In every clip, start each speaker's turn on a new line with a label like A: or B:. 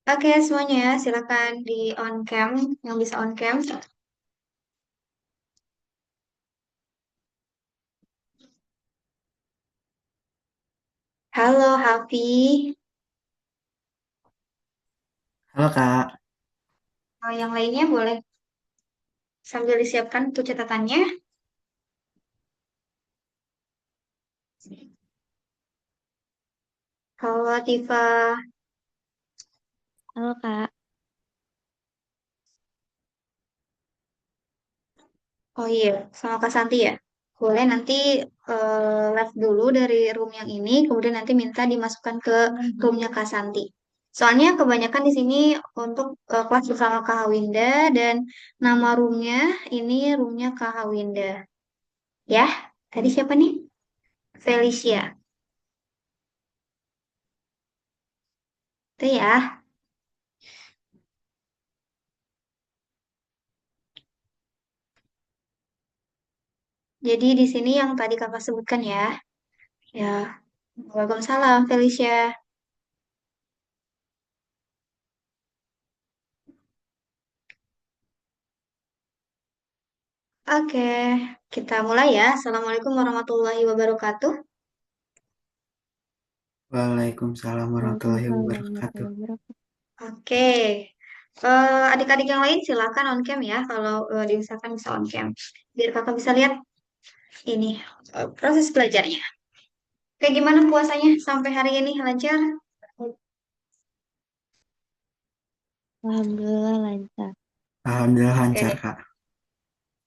A: Oke, semuanya silakan di on cam, yang bisa on cam. Halo, Hafi.
B: Halo Kak,
A: Yang lainnya boleh sambil disiapkan tuh catatannya. Halo, Tifa.
B: Halo Kak.
A: Oh iya, sama Kak Santi ya. Boleh nanti live dulu dari room yang ini, kemudian nanti minta dimasukkan ke roomnya Kak Santi. Soalnya kebanyakan di sini untuk kelas bersama Kak Hawinda dan nama roomnya ini roomnya Kak Hawinda. Ya, tadi siapa nih? Felicia. Itu ya. Jadi di sini yang tadi kakak sebutkan ya. Ya, Waalaikumsalam Felicia. Oke, kita mulai ya. Assalamualaikum warahmatullahi wabarakatuh.
B: Waalaikumsalam warahmatullahi
A: Waalaikumsalam
B: wabarakatuh.
A: warahmatullahi wabarakatuh. Oke, adik-adik yang lain silakan on cam ya. Kalau misalkan bisa on cam, biar kakak bisa lihat ini proses belajarnya. Kayak gimana puasanya sampai hari ini lancar?
B: Alhamdulillah lancar. Alhamdulillah lancar
A: Oke,
B: Kak.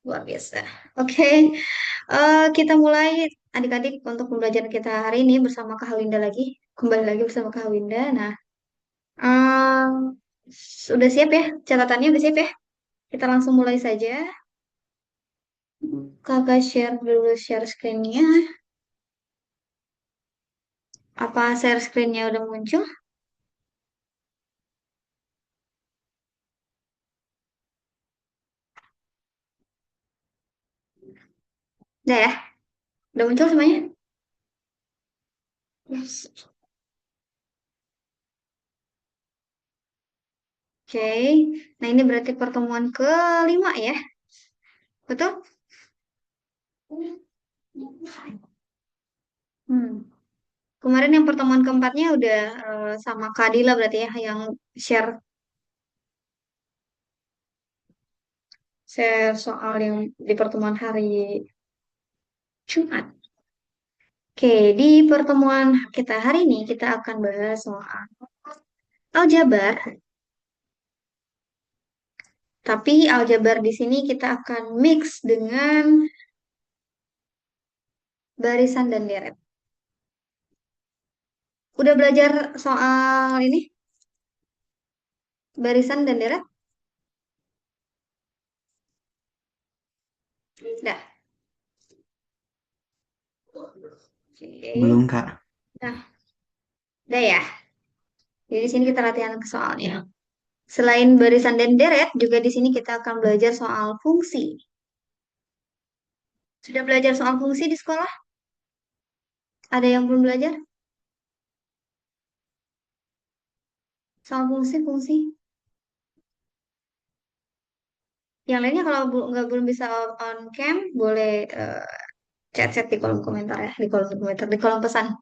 A: luar biasa. Oke, kita mulai adik-adik untuk pembelajaran kita hari ini bersama Kak Hawinda lagi. Kembali lagi bersama Kak Hawinda. Nah, em, sudah siap ya? Catatannya udah siap ya? Kita langsung mulai saja. Kakak share dulu share screen-nya. Apa share screen-nya udah muncul? Udah ya? Udah muncul semuanya? Yes. Oke. Nah, ini berarti pertemuan kelima ya? Betul? Hmm. Kemarin yang pertemuan keempatnya udah sama Kak Dila berarti ya yang share share soal yang di pertemuan hari Jumat. Oke, di pertemuan kita hari ini kita akan bahas soal aljabar, tapi aljabar di sini kita akan mix dengan barisan dan deret. Udah belajar soal ini barisan dan deret? Udah.
B: Belum
A: Oke.
B: Kak.
A: Nah, udah ya. Jadi di sini kita latihan ke soalnya. Selain barisan dan deret, juga di sini kita akan belajar soal fungsi. Sudah belajar soal fungsi di sekolah? Ada yang belum belajar? Soal fungsi-fungsi? Yang lainnya kalau nggak belum bisa on cam, boleh chat-chat di kolom komentar ya, di kolom komentar, di kolom pesan.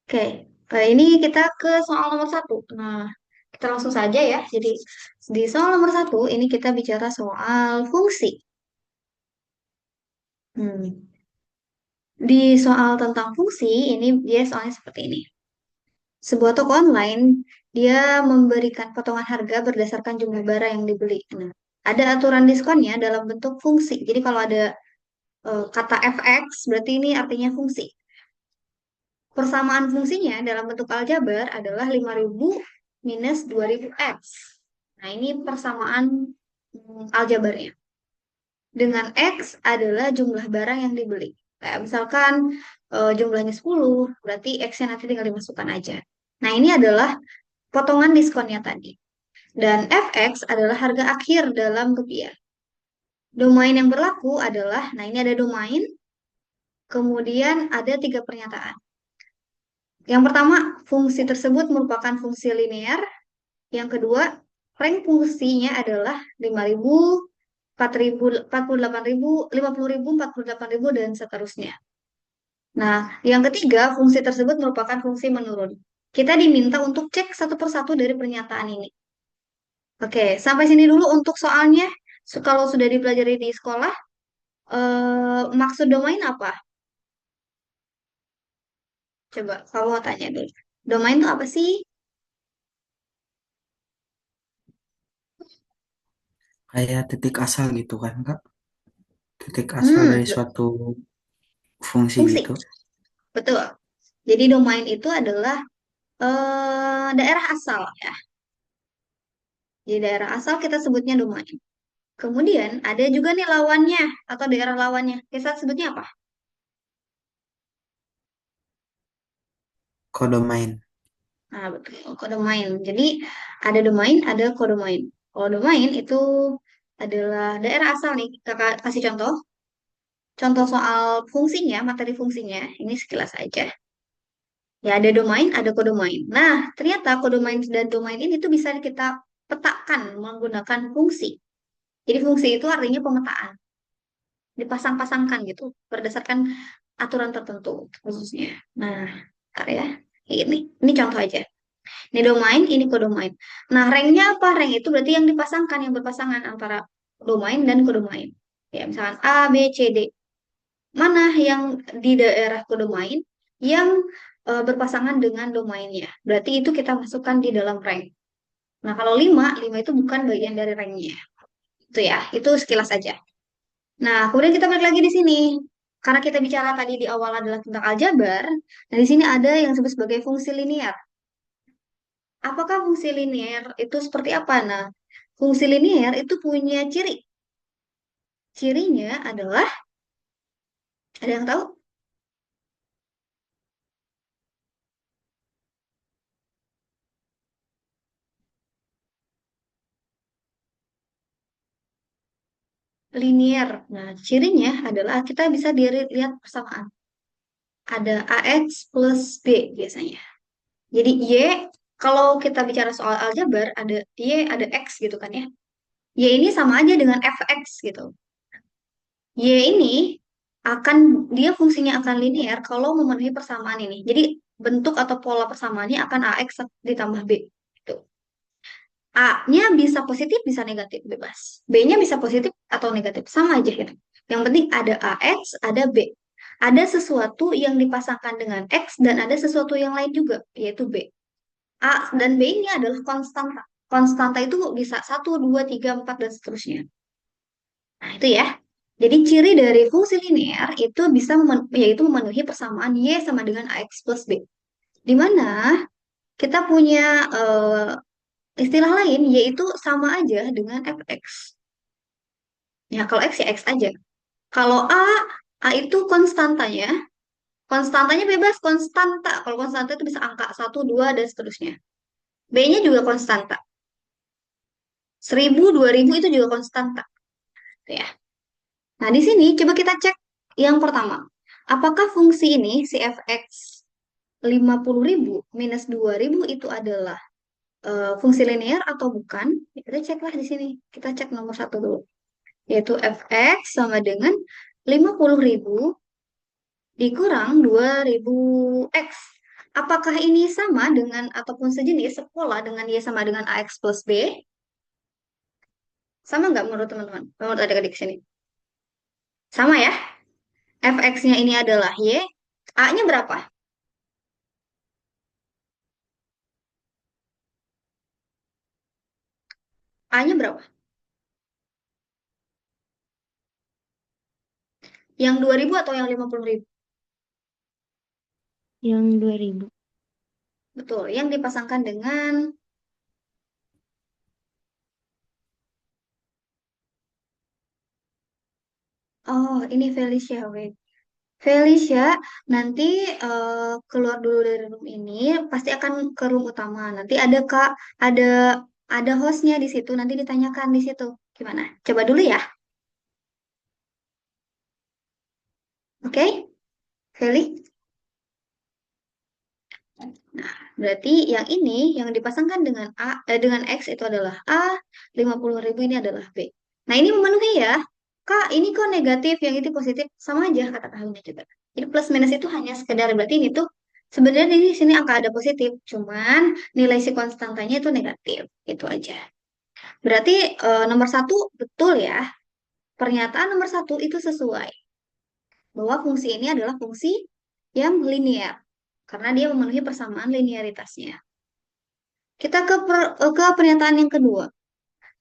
A: Oke, ini kita ke soal nomor satu. Nah, kita langsung saja ya. Jadi di soal nomor satu ini kita bicara soal fungsi. Hmm. Di soal tentang fungsi ini dia soalnya seperti ini. Sebuah toko online dia memberikan potongan harga berdasarkan jumlah barang yang dibeli. Nah, ada aturan diskonnya dalam bentuk fungsi. Jadi kalau ada kata fx berarti ini artinya fungsi. Persamaan fungsinya dalam bentuk aljabar adalah 5.000 minus 2.000x. Nah, ini persamaan aljabarnya. Dengan X adalah jumlah barang yang dibeli. Kayak misalkan jumlahnya 10, berarti X-nya nanti tinggal dimasukkan aja. Nah, ini adalah potongan diskonnya tadi. Dan FX adalah harga akhir dalam rupiah. Domain yang berlaku adalah, nah ini ada domain, kemudian ada tiga pernyataan. Yang pertama, fungsi tersebut merupakan fungsi linear. Yang kedua, rank fungsinya adalah 5.000, 4.000, 48.000, 50.000, 48.000, dan seterusnya. Nah, yang ketiga, fungsi tersebut merupakan fungsi menurun. Kita diminta untuk cek satu persatu dari pernyataan ini. Oke, sampai sini dulu untuk soalnya. Kalau sudah dipelajari di sekolah, maksud domain apa? Coba kamu mau tanya dulu. Domain itu apa sih?
B: Kayak titik asal gitu kan, Kak? Titik asal
A: Hmm,
B: dari suatu fungsi
A: fungsi.
B: gitu.
A: Betul. Jadi domain itu adalah daerah asal ya. Di daerah asal kita sebutnya domain. Kemudian ada juga nih lawannya atau daerah lawannya. Kita sebutnya apa?
B: Kodomain.
A: Nah, betul. Kodomain. Jadi ada domain, ada kodomain. Kodomain itu adalah daerah asal nih. Kakak kasih contoh. Contoh soal fungsinya, materi fungsinya. Ini sekilas aja. Ya, ada domain, ada kodomain. Nah, ternyata kodomain dan domain ini tuh bisa kita petakan menggunakan fungsi. Jadi fungsi itu artinya pemetaan. Dipasang-pasangkan gitu. Berdasarkan aturan tertentu khususnya. Nah, bentar ya. Kayak gini. Ini contoh aja. Ini domain, ini kodomain. Nah, ranknya apa? Rank itu berarti yang dipasangkan, yang berpasangan antara domain dan kodomain. Ya, misalkan A, B, C, D. Mana yang di daerah kodomain yang berpasangan dengan domainnya. Berarti itu kita masukkan di dalam rank. Nah, kalau 5, 5 itu bukan bagian dari ranknya. Itu ya, itu sekilas aja. Nah, kemudian kita balik lagi di sini. Karena kita bicara tadi di awal adalah tentang aljabar, nah di sini ada yang disebut sebagai fungsi linear. Apakah fungsi linear itu seperti apa? Nah, fungsi linear itu punya ciri. Cirinya adalah, ada yang tahu? Linear. Nah, cirinya adalah kita bisa dilihat persamaan. Ada AX plus B biasanya. Jadi Y, kalau kita bicara soal aljabar, ada Y, ada X gitu kan ya. Y ini sama aja dengan fx gitu. Y ini dia fungsinya akan linear kalau memenuhi persamaan ini. Jadi bentuk atau pola persamaannya akan AX ditambah B. Gitu. A-nya bisa positif, bisa negatif, bebas. B-nya bisa positif atau negatif, sama aja gitu. Yang penting ada AX, ada B. Ada sesuatu yang dipasangkan dengan X dan ada sesuatu yang lain juga, yaitu B. A dan B ini adalah konstanta. Konstanta itu bisa satu, 2, 3, 4, dan seterusnya. Nah, itu ya. Jadi ciri dari fungsi linear itu yaitu memenuhi persamaan Y sama dengan AX plus B. Di mana kita punya istilah lain yaitu sama aja dengan fx. Ya, kalau X ya X aja. Kalau A itu konstantanya. Konstantanya bebas, konstanta. Kalau konstanta itu bisa angka satu, 2, dan seterusnya. B-nya juga konstanta. 1.000, 2.000 itu juga konstanta. Ya. Nah, di sini coba kita cek yang pertama. Apakah fungsi ini, si fx 50.000 minus 2.000 itu adalah fungsi linear atau bukan? Ya, kita ceklah di sini. Kita cek nomor satu dulu. Yaitu fx sama dengan 50.000 dikurang 2.000 x. Apakah ini sama dengan ataupun sejenis sepola dengan Y sama dengan AX plus B? Sama nggak menurut teman-teman? Menurut adik-adik sini? Sama ya? Fx-nya ini adalah Y. A-nya berapa? A-nya berapa? Yang 2.000 atau yang 50.000?
C: Yang 2.000.
A: Betul, yang dipasangkan dengan oh, ini Felicia, wait. Felicia nanti keluar dulu dari room ini, pasti akan ke room utama. Nanti ada Kak, ada ada hostnya di situ. Nanti ditanyakan di situ. Gimana? Coba dulu ya, oke? Feli, Berarti yang ini yang dipasangkan dengan dengan X itu adalah A, 50.000 ini adalah B. Nah, ini memenuhi ya. Kak, ini kok negatif, yang itu positif, sama aja kata ahlinya juga. Jadi plus minus itu hanya sekedar berarti ini tuh sebenarnya di sini angka ada positif, cuman nilai si konstantanya itu negatif. Itu aja. Berarti nomor satu betul ya. Pernyataan nomor satu itu sesuai bahwa fungsi ini adalah fungsi yang linear karena dia memenuhi persamaan linearitasnya. Kita ke pernyataan yang kedua.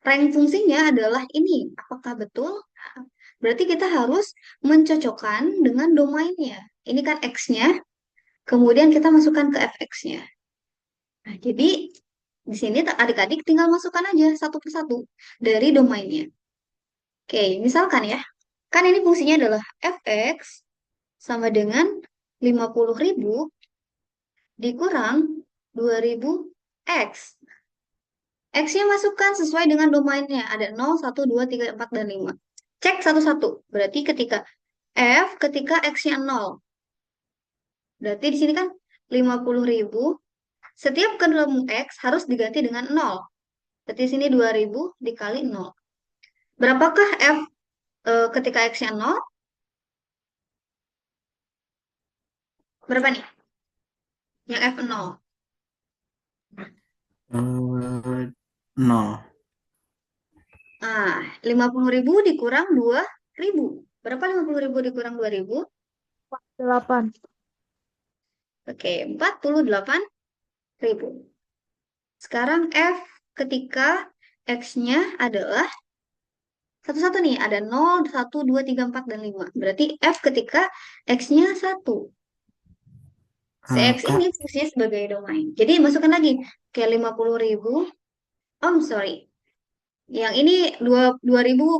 A: Rank fungsinya adalah ini. Apakah betul? Berarti kita harus mencocokkan dengan domainnya. Ini kan X-nya, kemudian kita masukkan ke fx-nya. Nah, jadi di sini adik-adik tinggal masukkan aja satu persatu dari domainnya. Oke, misalkan ya, kan ini fungsinya adalah fx sama dengan 50.000 dikurang 2000 X. X-nya masukkan sesuai dengan domainnya. Ada 0, 1, 2, 3, 4, dan 5. Cek satu-satu. Berarti ketika ketika X-nya 0. Berarti di sini kan 50.000. Setiap ketemu X harus diganti dengan 0. Berarti di sini 2000 dikali 0. Berapakah F ketika X-nya 0? Berapa nih? Yang F 0.
B: Nol.
A: Ah, 50.000 dikurang 2.000. Berapa 50.000 dikurang 2.000?
C: 8.
A: Oke, 48.000. Sekarang F ketika X-nya adalah satu-satu nih. Ada 0, 1, 2, 3, 4, dan 5. Berarti F ketika X-nya 1. Si X ini
B: Kak,
A: fungsinya sebagai domain. Jadi masukkan lagi. Kayak 50.000. Oh, sorry. Yang ini 2.000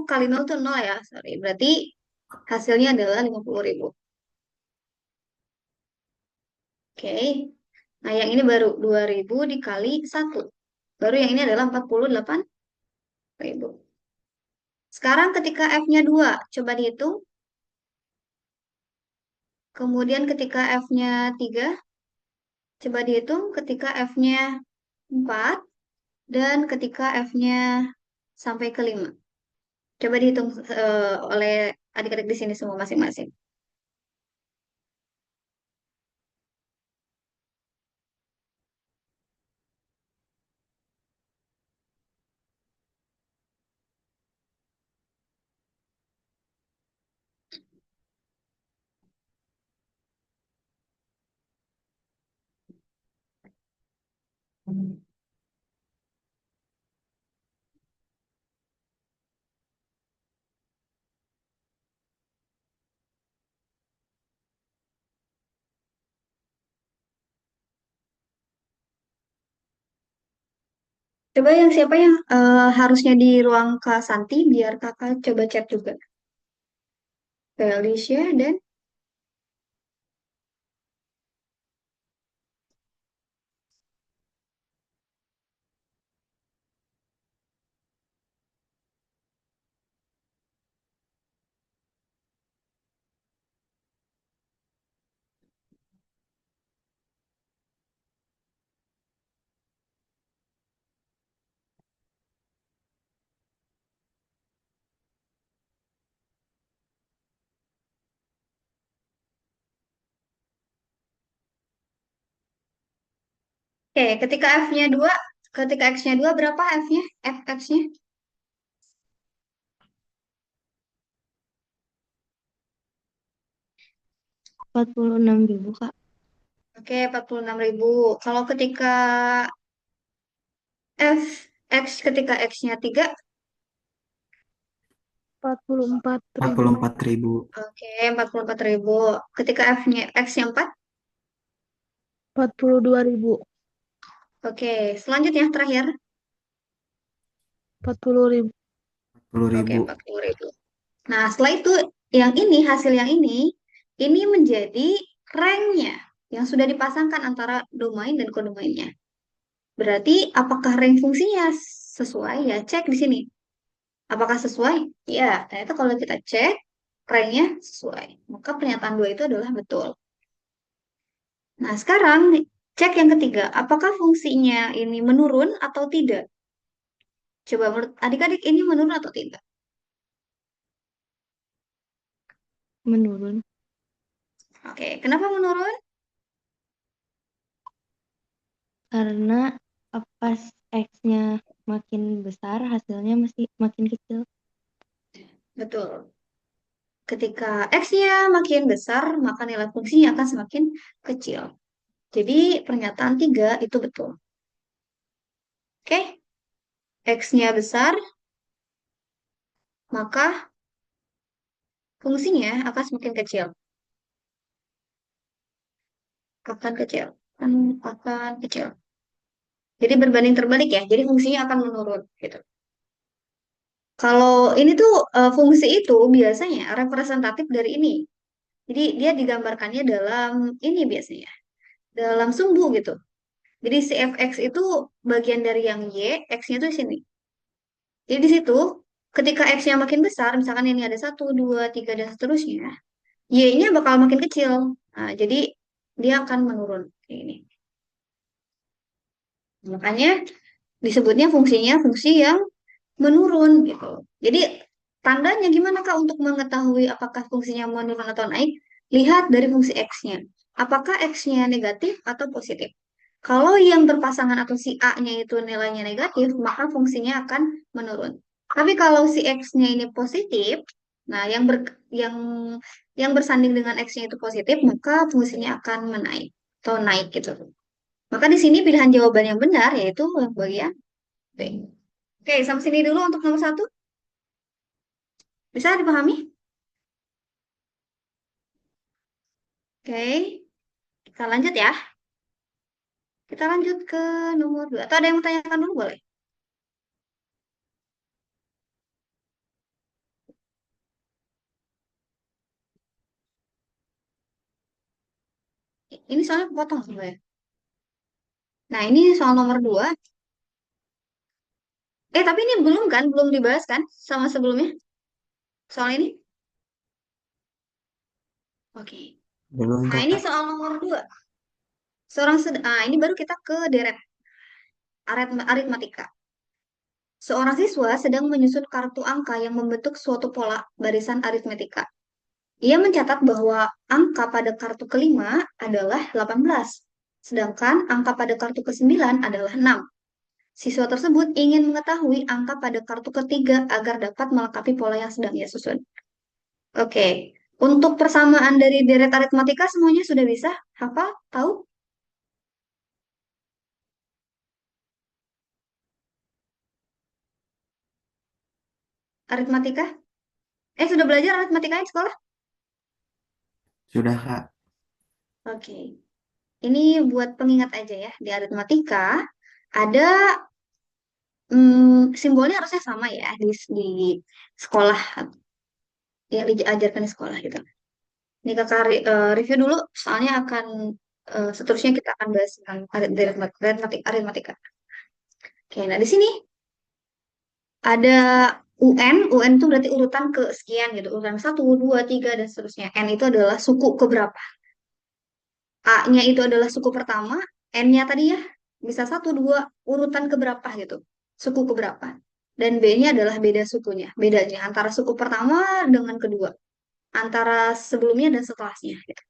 A: kali 0 itu 0 ya. Sorry. Berarti hasilnya adalah 50.000. Oke. Nah, yang ini baru 2.000 dikali 1. Baru yang ini adalah 48.000. Sekarang ketika F-nya 2, coba dihitung. Kemudian ketika F-nya 3, coba dihitung ketika F-nya 4, dan ketika F-nya sampai ke 5. Coba dihitung oleh adik-adik di sini semua masing-masing. Coba yang siapa yang harusnya di ruang Kak Santi, biar kakak coba chat juga. Felicia dan Oke, ketika F-nya 2, ketika X-nya 2 berapa F-nya? F-X-nya?
C: 46.000, Kak.
A: Oke, 46.000. Kalau ketika X ketika X-nya 3,
C: 44.000.
B: 44.000.
A: oke, 44.000. Ketika X-nya 4,
C: 42.000.
A: oke. Selanjutnya terakhir,
C: 40.000.
A: oke,
B: 40.000.
A: 40.000. Nah, setelah itu yang ini hasil yang ini menjadi ranknya yang sudah dipasangkan antara domain dan kodomainnya. Berarti apakah rank fungsinya sesuai ya? Cek di sini. Apakah sesuai? Ya, ternyata kalau kita cek ranknya sesuai. Maka pernyataan dua itu adalah betul. Nah, sekarang Cek yang ketiga, apakah fungsinya ini menurun atau tidak? Coba menurut adik-adik ini menurun atau tidak?
C: Menurun.
A: Oke, kenapa menurun?
C: Karena pas X-nya makin besar, hasilnya masih makin kecil.
A: Betul. Ketika X-nya makin besar, maka nilai fungsinya akan semakin kecil. Jadi pernyataan tiga itu betul. Oke, X-nya besar, maka fungsinya akan semakin kecil. Akan kecil. Akan kecil. Jadi berbanding terbalik ya. Jadi fungsinya akan menurun gitu. Kalau ini tuh fungsi itu biasanya representatif dari ini. Jadi dia digambarkannya dalam ini biasanya. Dalam sumbu gitu. Jadi si fx itu bagian dari yang y, x-nya tuh di sini. Jadi di situ ketika x-nya makin besar, misalkan ini ada satu, dua, tiga dan seterusnya, y-nya bakal makin kecil. Nah, jadi dia akan menurun kayak ini. Makanya disebutnya fungsinya fungsi yang menurun gitu. Jadi tandanya gimana Kak untuk mengetahui apakah fungsinya menurun atau naik? Lihat dari fungsi x-nya. Apakah x-nya negatif atau positif? Kalau yang berpasangan atau si A-nya itu nilainya negatif, maka fungsinya akan menurun. Tapi kalau si x-nya ini positif, nah yang yang bersanding dengan x-nya itu positif, maka fungsinya akan menaik atau naik gitu. Maka di sini pilihan jawaban yang benar yaitu yang bagian B. Oke, sampai sini dulu untuk nomor satu. Bisa dipahami? Oke, kita lanjut ya. Kita lanjut ke nomor dua. Atau ada yang mau tanyakan dulu boleh? Ini soalnya kepotong sebenarnya. Nah, ini soal nomor dua. Tapi ini belum kan? Belum dibahas kan sama sebelumnya? Soal ini? Oke.
B: Belum
A: Nah, ini
B: kakak.
A: soal nomor dua. Ini baru kita ke deret aritmatika. Seorang siswa sedang menyusun kartu angka yang membentuk suatu pola barisan aritmetika. Ia mencatat bahwa angka pada kartu kelima adalah 18, sedangkan angka pada kartu ke-9 adalah 6. Siswa tersebut ingin mengetahui angka pada kartu ketiga agar dapat melengkapi pola yang sedang ia susun. Oke, untuk persamaan dari deret aritmatika semuanya sudah bisa hafal? Tahu? Aritmatika? Sudah belajar aritmatika di sekolah?
B: Sudah kak.
A: Oke, ini buat pengingat aja ya. Di aritmatika ada simbolnya harusnya sama ya di sekolah yang diajarkan di sekolah gitu. Ini kakak review dulu, soalnya akan seterusnya kita akan bahas tentang aritmatika. Oke, nah di sini ada UN itu berarti urutan ke sekian gitu, urutan satu, dua, tiga dan seterusnya. N itu adalah suku keberapa? A-nya itu adalah suku pertama, N-nya tadi ya bisa satu, dua, urutan keberapa gitu, suku keberapa. Dan B-nya adalah beda sukunya, bedanya antara suku pertama dengan kedua, antara sebelumnya dan setelahnya. Gitu.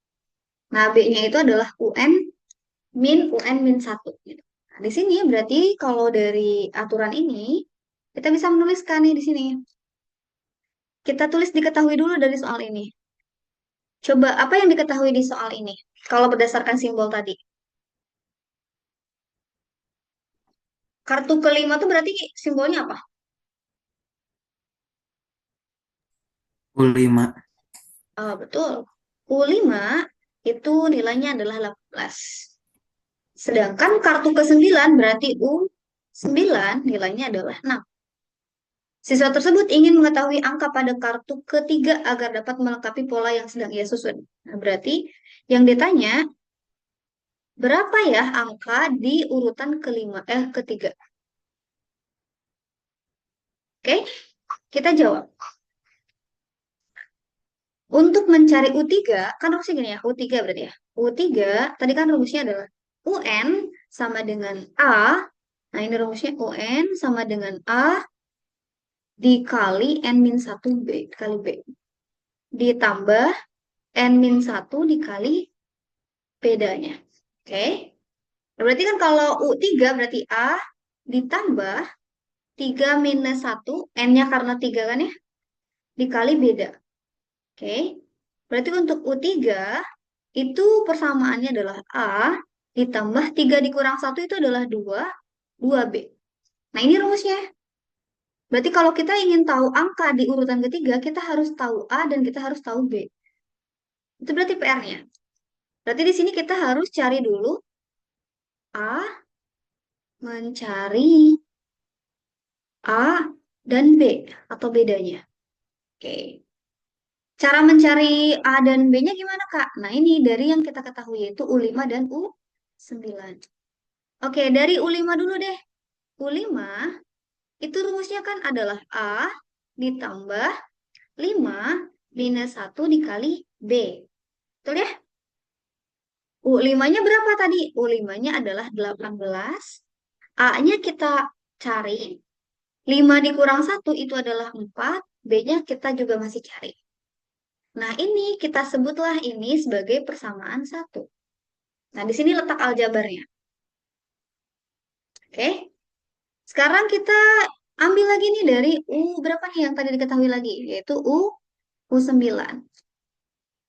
A: Nah, B-nya itu adalah UN min satu. Gitu. Nah, di sini berarti kalau dari aturan ini, kita bisa menuliskan nih di sini. Kita tulis diketahui dulu dari soal ini. Coba apa yang diketahui di soal ini? Kalau berdasarkan simbol tadi. Kartu kelima tuh berarti simbolnya apa?
B: U5.
A: Betul. U5 itu nilainya adalah 18. Sedangkan kartu ke-9 berarti U9 nilainya adalah 6. Siswa tersebut ingin mengetahui angka pada kartu ketiga agar dapat melengkapi pola yang sedang ia susun. Nah, berarti yang ditanya, berapa ya angka di urutan ketiga? Oke, kita jawab. Untuk mencari U3, kan harusnya gini ya, U3 berarti ya. U3, tadi kan rumusnya adalah UN sama dengan A. Nah, ini rumusnya UN sama dengan A dikali N-1 B dikali B. Ditambah N-1 dikali bedanya. Oke. Berarti kan kalau U3 berarti A ditambah 3 minus 1, N-nya karena 3 kan ya, dikali beda. Oke. Berarti untuk U3 itu persamaannya adalah A ditambah 3 dikurang 1 itu adalah 2, 2B. Nah, ini rumusnya. Berarti kalau kita ingin tahu angka di urutan ketiga, kita harus tahu A dan kita harus tahu B. Itu berarti PR-nya. Berarti di sini kita harus cari dulu A, mencari A dan B atau bedanya. Oke. Cara mencari A dan B-nya gimana, Kak? Nah, ini dari yang kita ketahui yaitu U5 dan U9. Oke, dari U5 dulu deh. U5 itu rumusnya kan adalah A ditambah 5 minus 1 dikali B. Betul ya? U5-nya berapa tadi? U5-nya adalah 18. A-nya kita cari. 5 dikurang 1 itu adalah 4. B-nya kita juga masih cari. Nah, ini kita sebutlah ini sebagai persamaan 1. Nah, di sini letak aljabarnya. Oke. Sekarang kita ambil lagi nih dari U berapa nih yang tadi diketahui lagi? Yaitu U9.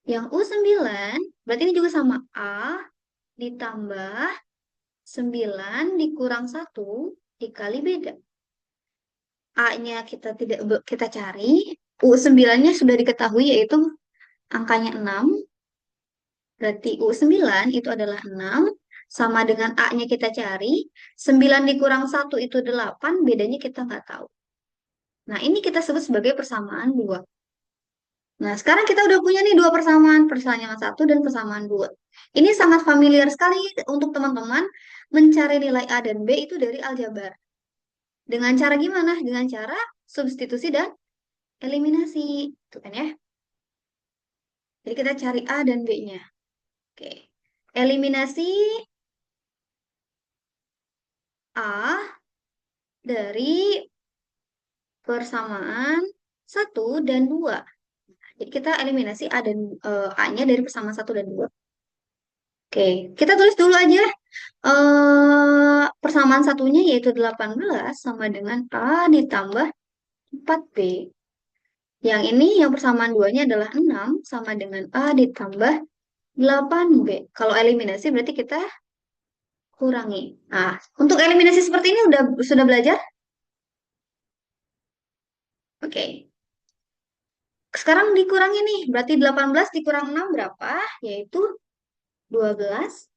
A: Yang U9 berarti ini juga sama A ditambah 9 dikurang 1 dikali beda. A-nya kita tidak kita cari, U9-nya sudah diketahui yaitu angkanya 6. Berarti U9 itu adalah 6 sama dengan A-nya kita cari, 9 dikurang 1 itu 8, bedanya kita nggak tahu. Nah, ini kita sebut sebagai persamaan 2. Nah, sekarang kita udah punya nih dua persamaan, persamaan 1 dan persamaan 2. Ini sangat familiar sekali untuk teman-teman mencari nilai A dan B itu dari aljabar. Dengan cara gimana? Dengan cara substitusi dan eliminasi. Itu kan ya. Jadi kita cari A dan B-nya. Oke. Eliminasi A dari persamaan 1 dan 2. Jadi kita eliminasi A dan A-nya dari persamaan 1 dan 2. Oke, kita tulis dulu aja persamaan satunya yaitu 18 sama dengan A ditambah 4B. Yang ini yang persamaan duanya adalah 6 sama dengan A ditambah 8B. Kalau eliminasi berarti kita kurangi. Nah, untuk eliminasi seperti ini sudah belajar? Oke. Sekarang dikurangi nih. Berarti 18 dikurang 6 berapa? Yaitu 12.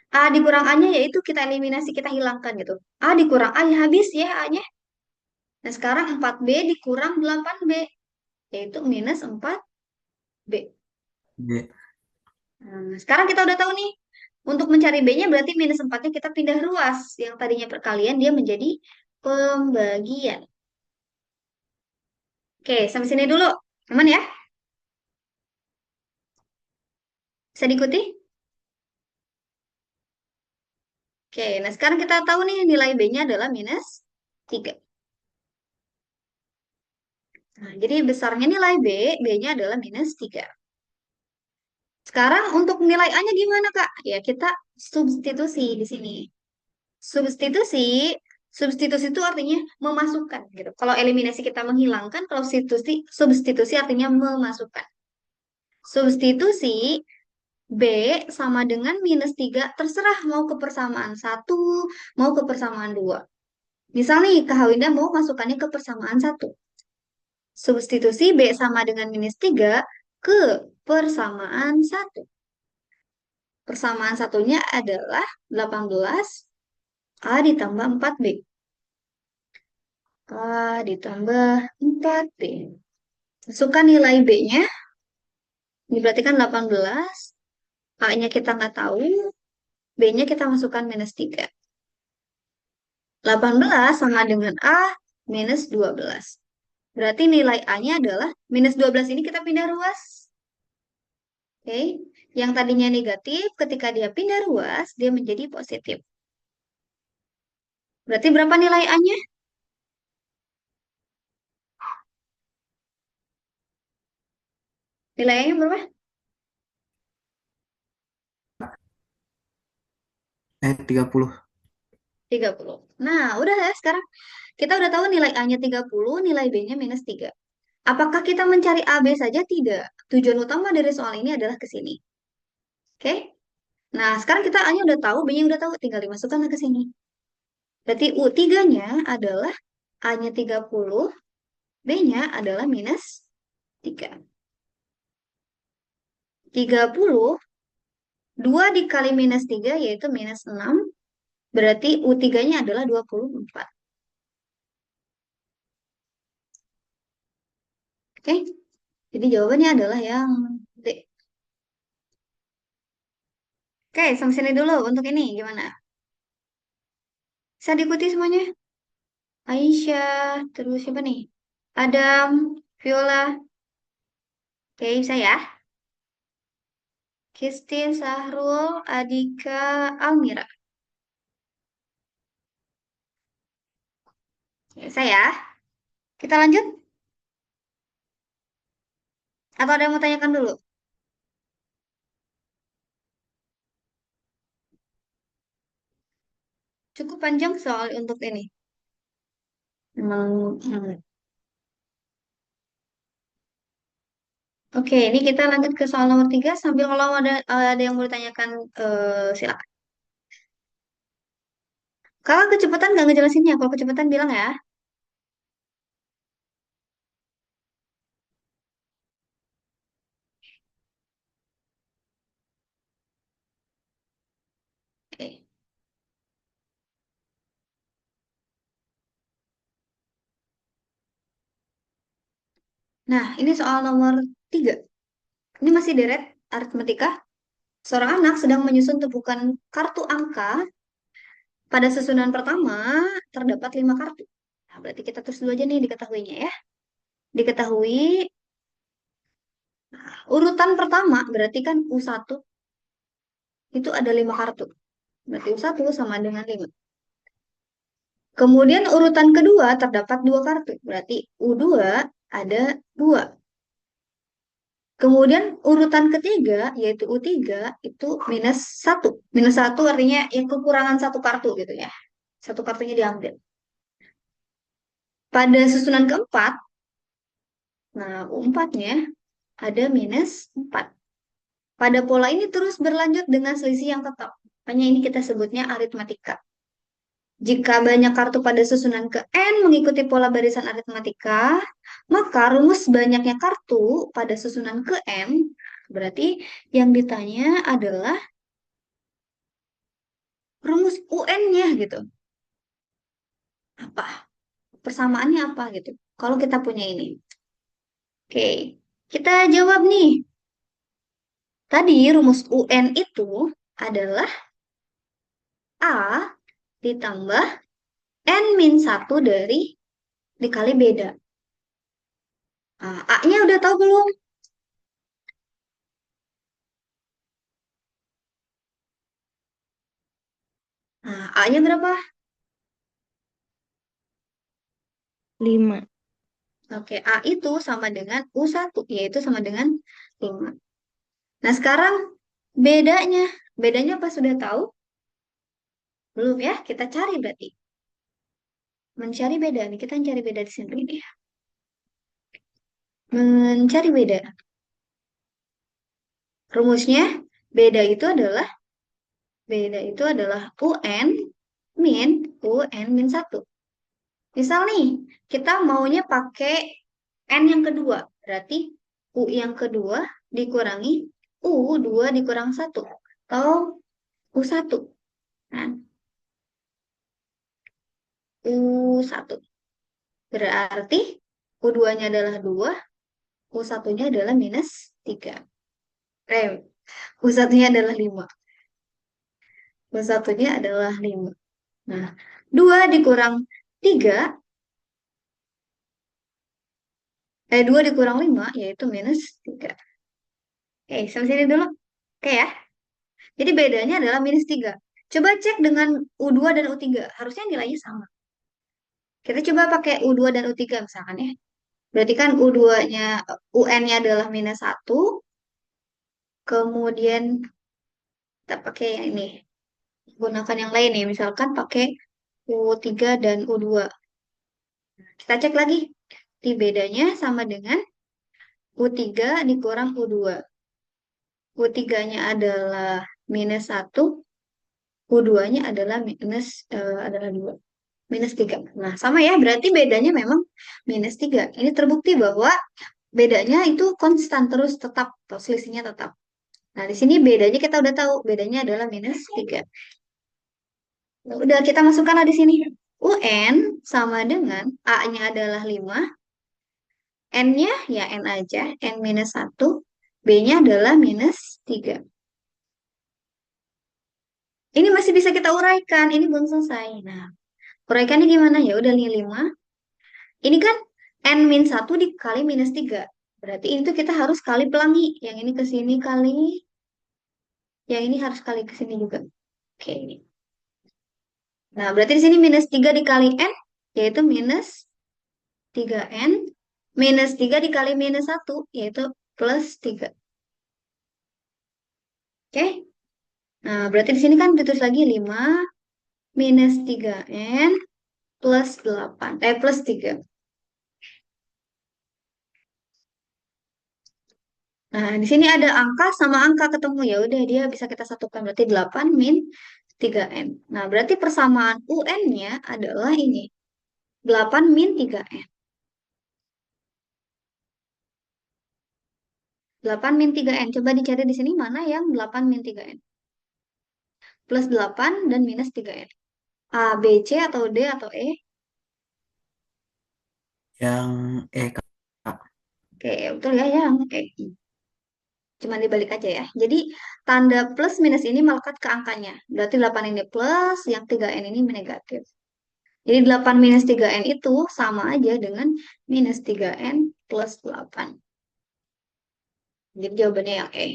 A: A dikurang A-nya yaitu kita eliminasi, kita hilangkan gitu. A dikurang A ya habis ya A-nya. Nah, sekarang 4B dikurang 8B. Yaitu minus 4B.
B: B.
A: Nah, sekarang kita udah tahu nih. Untuk mencari B-nya berarti minus 4-nya kita pindah ruas. Yang tadinya perkalian dia menjadi pembagian. Oke, sampai sini dulu. Aman ya? Bisa diikuti? Oke, nah sekarang kita tahu nih nilai B-nya adalah minus 3. Nah, jadi besarnya nilai B, B-nya adalah minus 3. Sekarang untuk nilai A-nya gimana, Kak? Ya, kita substitusi di sini. Substitusi, substitusi itu artinya memasukkan gitu. Kalau eliminasi kita menghilangkan, kalau substitusi artinya memasukkan. Substitusi B sama dengan minus 3, terserah mau ke persamaan 1, mau ke persamaan 2. Misal nih, Kak Hawinda mau masukkannya ke persamaan 1. Substitusi B sama dengan minus 3 ke persamaan 1. Persamaan satunya adalah 18 A ditambah 4B. A ditambah 4B. Masukkan nilai B-nya. Ini berarti kan 18. A-nya kita nggak tahu. B-nya kita masukkan minus 3. 18 sama dengan A minus 12. Berarti nilai A-nya adalah minus 12 ini kita pindah ruas. Oke. Yang tadinya negatif, ketika dia pindah ruas, dia menjadi positif. Berarti berapa nilai A-nya? Nilai A-nya berapa?
B: 30.
A: 30. Nah, udah ya sekarang. Kita udah tahu nilai A-nya 30, nilai B-nya minus 3. Apakah kita mencari A, B saja? Tidak. Tujuan utama dari soal ini adalah ke sini. Oke? Nah, sekarang kita A-nya udah tahu, B-nya udah tahu. Tinggal dimasukkan ke sini. Berarti U3-nya adalah A-nya 30, B-nya adalah minus 3. 30, 2 dikali minus 3 yaitu minus 6. Berarti U3-nya adalah 24. Oke? Jadi jawabannya adalah yang D. Oke, sampai sini dulu untuk ini. Gimana? Bisa diikuti semuanya? Aisyah, terus siapa nih? Adam, Viola. Oke, bisa ya? Christine, Sahrul, Adika, Almira. Ya, saya. Kita lanjut? Atau ada yang mau tanyakan dulu? Cukup panjang soal untuk ini. Memang, Oke, ini kita lanjut ke soal nomor 3. Sambil kalau ada yang mau ditanyakan, silakan. Kalau kecepatan nggak ngejelasinnya. Kalau kecepatan bilang ya. Oke. Nah, ini soal nomor 3. Ini masih deret aritmetika. Seorang anak sedang menyusun tumpukan kartu angka. Pada susunan pertama terdapat 5 kartu. Nah, berarti kita tulis dulu aja nih diketahuinya ya. Diketahui urutan pertama berarti kan U1 itu ada 5 kartu. Berarti U1 sama dengan 5. Kemudian urutan kedua terdapat 2 kartu. Berarti U2 ada 2. Kemudian urutan ketiga yaitu U3 itu minus 1. Minus 1 artinya yang kekurangan satu kartu gitu ya. Satu kartunya diambil. Pada susunan keempat, nah U4-nya ada minus 4. Pada pola ini terus berlanjut dengan selisih yang tetap. Makanya ini kita sebutnya aritmatika. Jika banyak kartu pada susunan ke N mengikuti pola barisan aritmatika, maka rumus banyaknya kartu pada susunan ke N, berarti yang ditanya adalah rumus UN-nya gitu. Apa? Persamaannya apa gitu. Kalau kita punya ini. Oke, kita jawab nih. Tadi rumus UN itu adalah A ditambah N min 1 dari dikali beda. Nah, A-nya udah tahu belum? Nah, A-nya berapa?
C: 5.
A: Oke, A itu sama dengan U1, yaitu sama dengan 5. Nah, sekarang bedanya. Bedanya apa sudah tahu? Belum ya? Kita cari berarti. Mencari beda nih. Kita mencari beda di sini. Ya. Mencari beda. Rumusnya beda itu adalah UN min 1. Misal nih, kita maunya pakai N yang kedua. Berarti U yang kedua dikurangi U2 dikurang 1. Atau U1. Nah, U1. Berarti U2-nya adalah 2, U1-nya adalah minus 3. U1-nya adalah 5. U1-nya adalah 5. Nah, 2 dikurang 3, 2 dikurang 5, yaitu minus 3. Oke, sampai sini dulu. Oke ya. Jadi bedanya adalah -3. Coba cek dengan U2 dan U3. Harusnya nilainya sama. Kita coba pakai U2 dan U3 misalkan ya. Berarti kan U2-nya, UN-nya adalah -1. Kemudian kita pakai yang ini. Gunakan yang lain ya. Misalkan pakai U3 dan U2. Kita cek lagi. Di bedanya sama dengan U3 dikurang U2. U3-nya adalah -1. U2-nya adalah adalah 2. -3. Nah, sama ya. Berarti bedanya memang -3. Ini terbukti bahwa bedanya itu konstan terus tetap. Atau selisihnya tetap. Nah, di sini bedanya kita udah tahu. Bedanya adalah -3. Udah kita masukkan di sini. UN sama dengan A-nya adalah 5. N-nya ya N aja. N-1. B-nya adalah -3. Ini masih bisa kita uraikan. Ini belum selesai. Nah, uraikannya gimana? Ya udah nih 5. Ini kan N-1 dikali -3. Berarti itu kita harus kali pelangi. Yang ini ke sini kali. Yang ini harus kali ke sini juga. Oke. Nah, berarti di sini -3 dikali N. Yaitu -3N. -3 dikali -1. Yaitu +3. Oke. Nah, berarti di sini kan ditulis lagi 5 -3N plus 8. Plus 3. Nah, di sini ada angka sama angka ketemu. Ya udah dia bisa kita satukan. Berarti 8 min 3N. Nah, berarti persamaan UN-nya adalah ini. 8 min 3N. 8 min 3N. Coba dicari di sini mana yang 8 min 3N. Plus 8 dan minus 3N. A, B, C atau D atau E?
B: Yang Kak.
A: Oke, betul ya yang E. Cuma dibalik aja ya. Jadi tanda plus minus ini melekat ke angkanya. Berarti 8 ini plus, yang 3N ini negatif. Jadi 8 minus 3N itu sama aja dengan minus 3N plus 8. Jadi jawabannya yang E.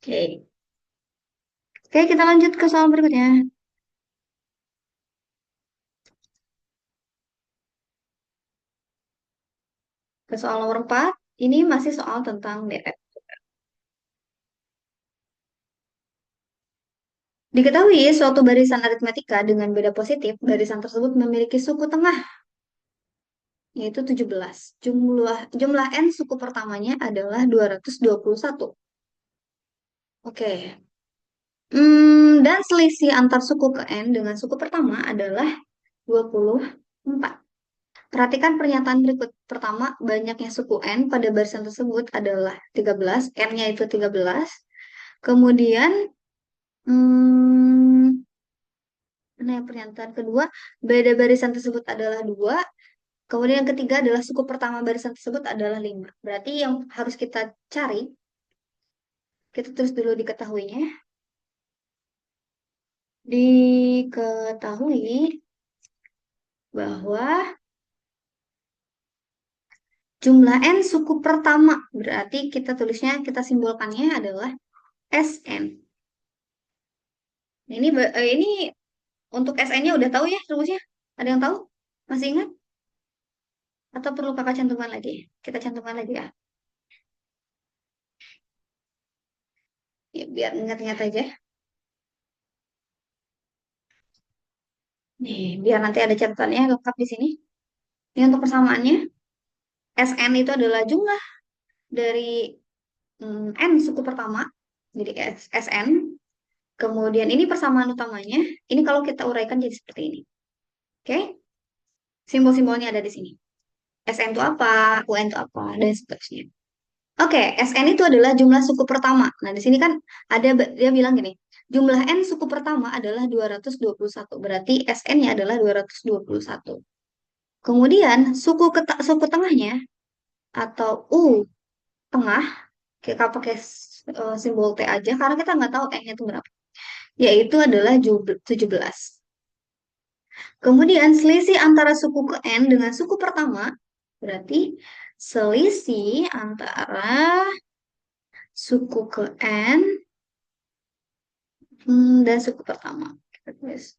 A: Oke. Oke, kita lanjut ke soal berikutnya. Ke soal nomor 4. Ini masih soal tentang deret. Diketahui suatu barisan aritmetika dengan beda positif, barisan tersebut memiliki suku tengah, yaitu 17. Jumlah N suku pertamanya adalah 221. Oke. Dan selisih antar suku ke N dengan suku pertama adalah 24. Perhatikan pernyataan berikut. Pertama, banyaknya suku N pada barisan tersebut adalah 13. N-nya itu 13. Kemudian, hmm, mana yang pernyataan kedua, beda barisan tersebut adalah 2. Kemudian yang ketiga adalah suku pertama barisan tersebut adalah 5. Berarti yang harus kita cari, kita tulis dulu diketahuinya. Diketahui bahwa jumlah N suku pertama, berarti kita tulisnya, kita simbolkannya adalah Sn. Ini untuk Sn-nya udah tahu ya rumusnya? Ada yang tahu? Masih ingat? Atau perlu kakak cantumkan lagi? Kita cantumkan lagi ya. Ya, biar ingat-ingat aja. Nih, biar nanti ada catatannya lengkap di sini. Ini untuk persamaannya. Sn itu adalah jumlah dari N suku pertama. Jadi Sn. Kemudian ini persamaan utamanya. Ini kalau kita uraikan jadi seperti ini. Oke? Simbol-simbolnya ada di sini. Sn itu apa? UN itu apa? Dan seterusnya. Oke, Sn itu adalah jumlah suku pertama. Nah, di sini kan ada dia bilang gini, jumlah N suku pertama adalah 221. Berarti Sn-nya adalah 221. Kemudian suku tengahnya atau U tengah, kita pakai simbol T aja karena kita nggak tahu N-nya itu berapa. Yaitu adalah 17. Kemudian selisih antara suku ke N dengan suku pertama Berarti selisih antara suku ke N dan suku pertama. Kita tulis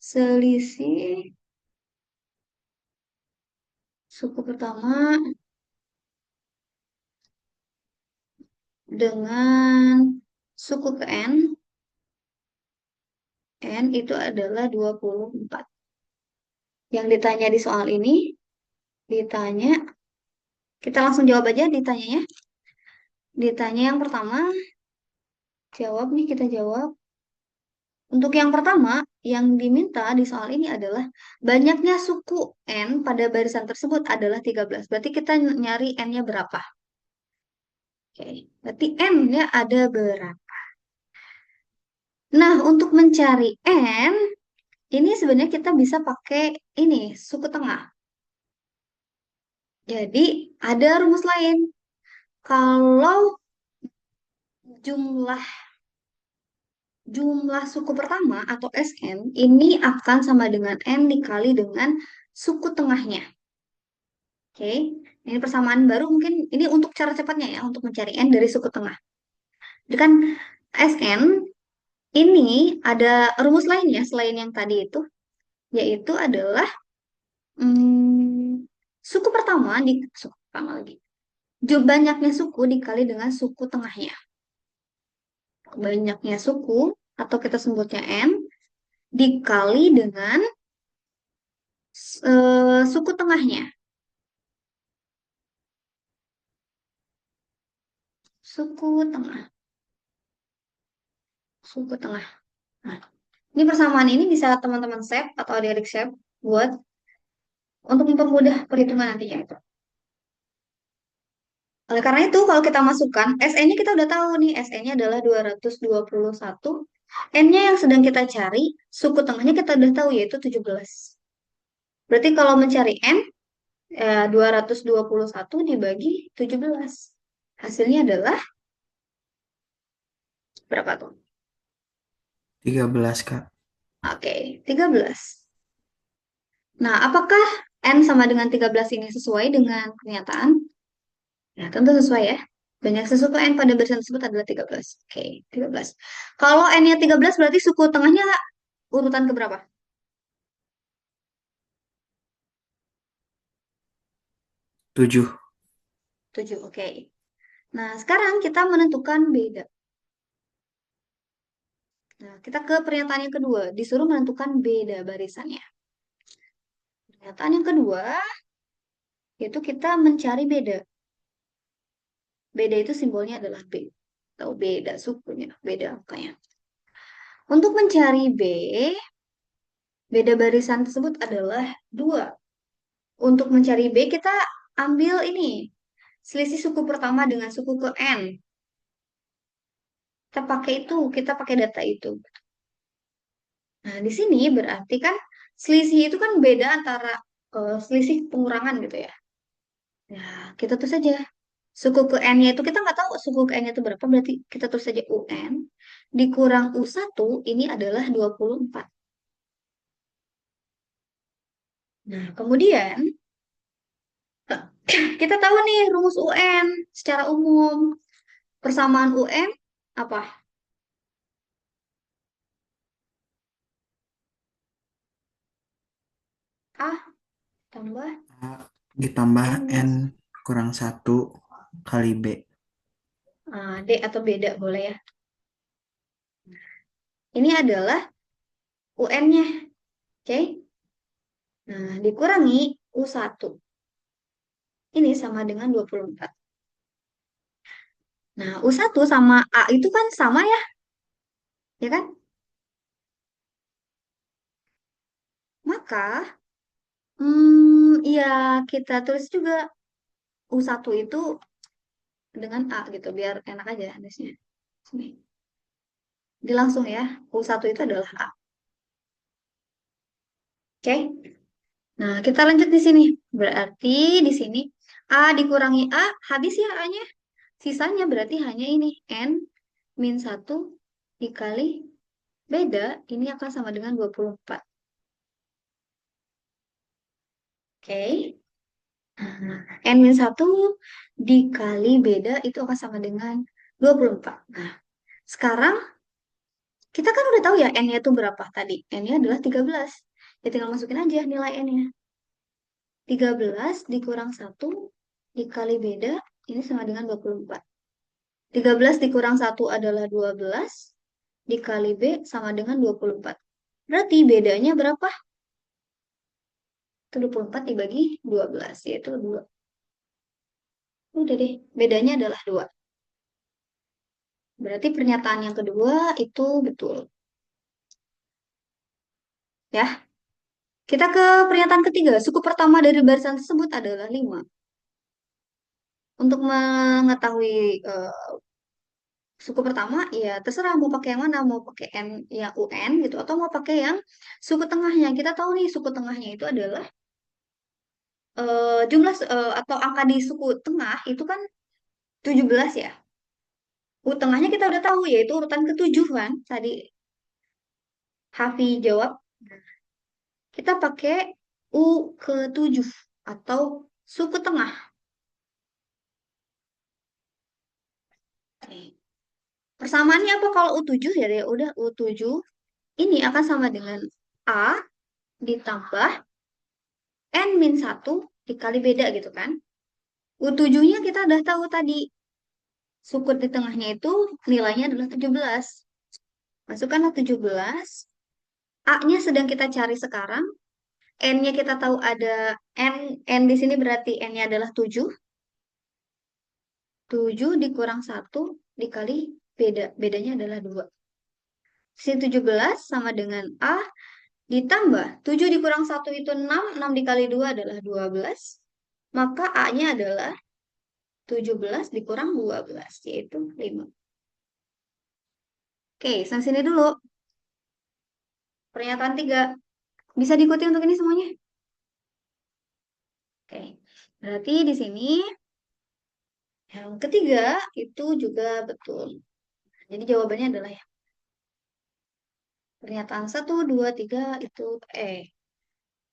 A: selisih suku pertama dengan suku ke N itu adalah 24. Yang ditanya di soal ini, ditanya, kita langsung jawab aja ditanyanya. Ditanya yang pertama, jawab nih kita jawab. Untuk yang pertama, yang diminta di soal ini adalah banyaknya suku N pada barisan tersebut adalah 13. Berarti kita nyari N-nya berapa? Oke, berarti N-nya ada berapa? Nah, untuk mencari N, ini sebenarnya kita bisa pakai ini, suku tengah. Jadi, ada rumus lain. Kalau jumlah jumlah suku pertama atau SN ini akan sama dengan N dikali dengan suku tengahnya. Oke, ini persamaan baru mungkin ini untuk cara cepatnya ya, untuk mencari N dari suku tengah. Jadi kan SN ini ada rumus lainnya selain yang tadi itu, yaitu adalah suku pertama di suku pertama lagi. Banyaknya suku dikali dengan suku tengahnya. Banyaknya suku atau kita sebutnya N dikali dengan suku tengahnya. Suku tengah. Suku tengah. Nah, ini persamaan ini bisa teman-teman save atau adik-adik save buat untuk mempermudah perhitungan nantinya itu. Oleh karena itu, kalau kita masukkan, SN-nya kita udah tahu nih, SN-nya adalah 221. N-nya yang sedang kita cari, suku tengahnya kita udah tahu yaitu 17. Berarti kalau mencari N, 221 dibagi 17. Hasilnya adalah berapa tuh?
B: 13, Kak.
A: Oke, 13. Nah, apakah N sama dengan 13 ini sesuai dengan kenyataan? Ya, tentu sesuai ya. Banyak sesuku N pada barisan tersebut adalah 13. Oke, 13. Kalau N-nya 13 berarti suku tengahnya urutan keberapa?
B: 7.
A: 7, oke. Nah, sekarang kita menentukan beda. Nah, kita ke pernyataan yang kedua. Disuruh menentukan beda barisannya. Pernyataan yang kedua, yaitu kita mencari beda. Beda itu simbolnya adalah B. Atau beda sukunya, beda angkanya. Untuk mencari B, beda barisan tersebut adalah 2. Untuk mencari B, kita ambil ini. Selisih suku pertama dengan suku ke N. Kita pakai itu, kita pakai data itu. Nah, di sini berarti kan selisih itu kan beda antara selisih pengurangan gitu ya. Nah, kita tulis saja. Suku ke N-nya itu kita nggak tahu suku ke N-nya itu berapa, berarti kita tulis saja UN. Dikurang U1 ini adalah 24. Nah, kemudian kita tahu nih rumus UN secara umum. Persamaan UN apa? A tambah
B: A ditambah
A: N
B: N
A: minus
B: kurang 1 kali B.
A: D atau beda boleh ya. Ini adalah UN-nya. Oke. Nah, dikurangi U1. Ini sama dengan 24. Nah, U1 sama A itu kan sama ya, ya kan? Maka, ya kita tulis juga U1 itu dengan A gitu, biar enak aja nulisnya. Sini. Jadi langsung ya, U1 itu adalah A. Oke? Nah, kita lanjut di sini. Berarti di sini A dikurangi A, habis ya A-nya. Sisanya berarti hanya ini, N min 1 dikali beda, ini akan sama dengan 24. Oke. N-1 dikali beda itu akan sama dengan 24. Nah, sekarang kita kan udah tahu ya N-nya itu berapa tadi. N-nya adalah 13. Ya tinggal masukin aja nilai N-nya. 13 dikurang 1 dikali beda, ini sama dengan 24. 13 dikurang 1 adalah 12, dikali B sama dengan 24. Berarti bedanya berapa? Itu 24 dibagi 12, yaitu 2. Udah deh, bedanya adalah 2. Berarti pernyataan yang kedua itu betul. Ya, kita ke pernyataan ketiga. Suku pertama dari barisan tersebut adalah 5. Untuk mengetahui suku pertama, ya terserah mau pakai yang mana, mau pakai N yang UN gitu, atau mau pakai yang suku tengahnya. Kita tahu nih suku tengahnya itu adalah jumlah atau angka di suku tengah itu kan 17 ya. U tengahnya kita udah tahu yaitu urutan ketujuh kan. Tadi Hafi jawab, kita pakai U ke-7 atau suku tengah. Oke. Persamaannya apa kalau U7 ya? Ya udah U7 ini akan sama dengan A ditambah N-1 dikali beda gitu kan. U7-nya kita udah tahu tadi. Suku di tengahnya itu nilainya adalah 17. Masukkanlah 17. A-nya sedang kita cari sekarang. N-nya kita tahu ada N. N di sini berarti N-nya adalah 7. 7 dikurang 1 dikali beda. Bedanya adalah 2. Sini 17 sama dengan A ditambah 7 dikurang 1 itu 6. 6 dikali 2 adalah 12. Maka A-nya adalah 17 dikurang 12 yaitu 5. Oke, sampai sini dulu. Pernyataan 3. Bisa diikuti untuk ini semuanya? Oke. Berarti di sini yang ketiga itu juga betul. Jadi jawabannya adalah ya. Pernyataan 1, 2, 3 itu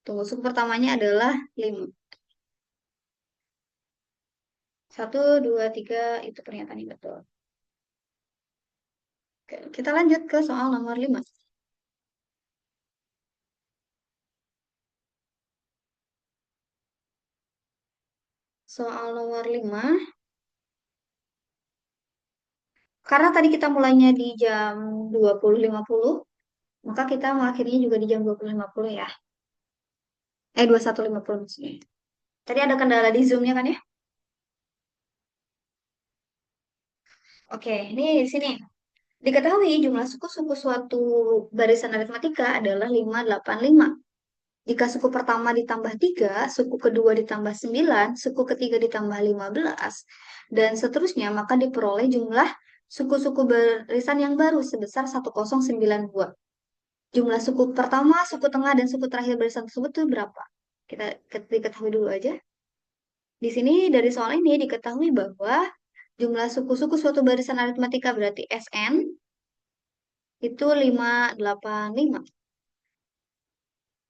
A: Tunggu, suku pertamanya adalah 5. 1, 2, 3 itu pernyataan yang betul. Oke, kita lanjut ke soal nomor 5. Soal nomor 5. Karena tadi kita mulainya di jam 20.50, maka kita mengakhirinya juga di jam 20.50 ya. 21.50 maksudnya. Tadi ada kendala di Zoom-nya kan ya? Oke, ini di sini. Diketahui jumlah suku-suku suatu barisan aritmatika adalah 585. Jika suku pertama ditambah 3, suku kedua ditambah 9, suku ketiga ditambah 15, dan seterusnya, maka diperoleh jumlah suku-suku barisan yang baru sebesar 1092. Jumlah suku pertama, suku tengah, dan suku terakhir barisan tersebut itu berapa? Kita diketahui dulu aja. Di sini dari soal ini diketahui bahwa jumlah suku-suku suatu barisan aritmatika berarti Sn itu 585.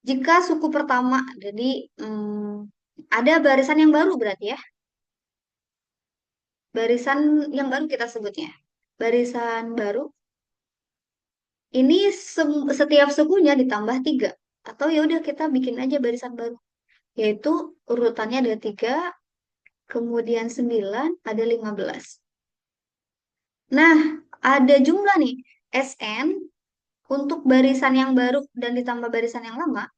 A: Jika suku pertama, jadi ada barisan yang baru berarti ya. Barisan yang baru kita sebutnya. Barisan baru, ini setiap sukunya ditambah 3. Atau ya udah kita bikin aja barisan baru. Yaitu urutannya ada 3, kemudian 9, ada 15. Nah, ada jumlah nih, Sn untuk barisan yang baru dan ditambah barisan yang lama.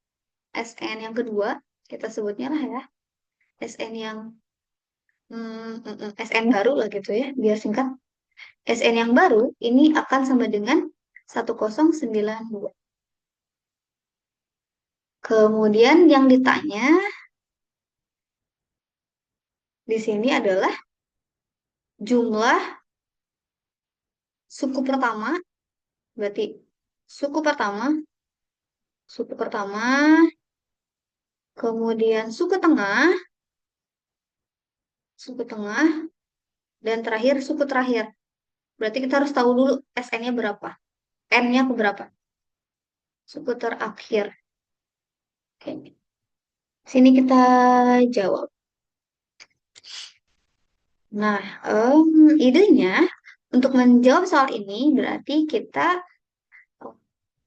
A: Sn yang kedua, kita sebutnya lah ya. Sn yang SN baru lah gitu ya, biar singkat. SN yang baru ini akan sama dengan 1092. Kemudian yang ditanya di sini adalah jumlah suku pertama, berarti suku pertama, suku pertama, kemudian suku tengah, dan terakhir suku terakhir. Berarti kita harus tahu dulu SN-nya berapa. N-nya berapa. Suku terakhir. Oke. Sini kita jawab. Nah, idenya untuk menjawab soal ini berarti kita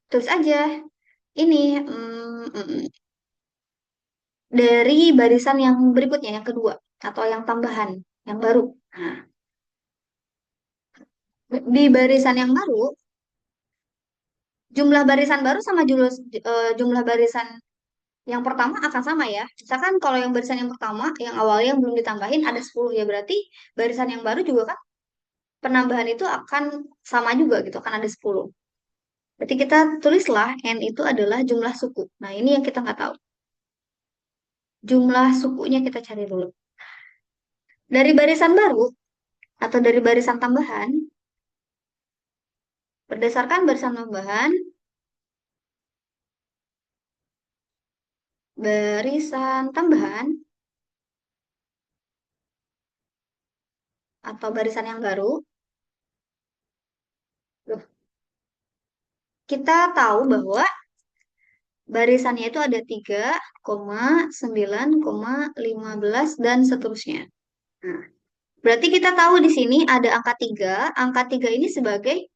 A: tulis aja ini dari barisan yang berikutnya, yang kedua, atau yang tambahan, yang baru. Nah, di barisan yang baru, jumlah barisan baru sama jumlah barisan yang pertama akan sama ya. Misalkan kalau yang barisan yang pertama, yang awalnya yang belum ditambahin ada 10 ya, berarti barisan yang baru juga kan penambahan itu akan sama juga gitu, akan ada 10. Berarti kita tulislah N itu adalah jumlah suku. Nah, ini yang kita nggak tahu. Jumlah sukunya kita cari dulu. Dari barisan baru atau dari barisan tambahan, berdasarkan barisan tambahan, barisan tambahan atau barisan yang baru, loh, kita tahu bahwa barisannya itu ada 3,9,15 dan seterusnya. Nah, berarti kita tahu di sini ada angka 3. Angka 3 ini sebagai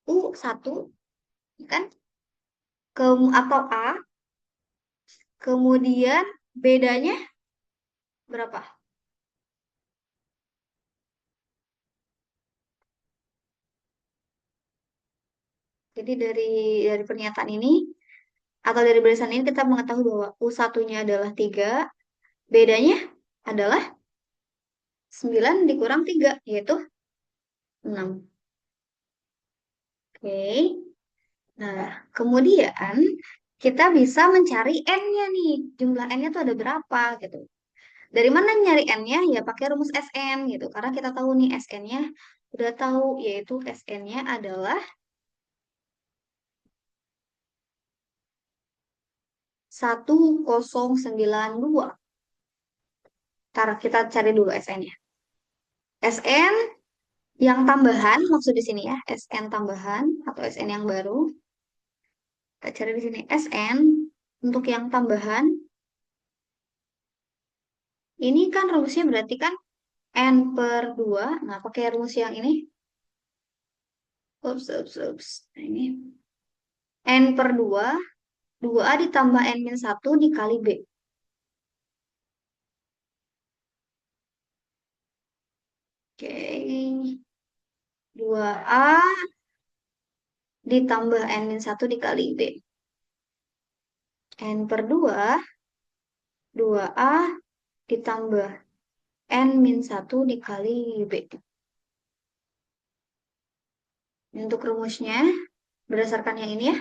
A: U1, kan? Atau A. Kemudian bedanya berapa? Jadi dari pernyataan ini atau dari barisan ini kita mengetahui bahwa U1-nya adalah 3, bedanya adalah 9 dikurang 3, yaitu 6. Oke. Nah, kemudian kita bisa mencari N-nya nih. Jumlah N-nya tuh ada berapa gitu. Dari mana nyari N-nya? Ya pakai rumus SN gitu. Karena kita tahu nih SN-nya udah tahu, yaitu SN-nya adalah 1092. Ntar kita cari dulu SN-nya. SN yang tambahan, maksud di sini ya, SN tambahan atau SN yang baru. Kita cari di sini SN untuk yang tambahan. Ini kan rumusnya berarti kan N per 2. Nah, pakai rumus yang ini. Ups, ups, ups. Nah, ini N per 2. 2A ditambah N-1 dikali B. Oke. 2A ditambah N-1 dikali B. N per 2. 2A ditambah N-1 dikali B. Ini untuk rumusnya, berdasarkan yang ini ya.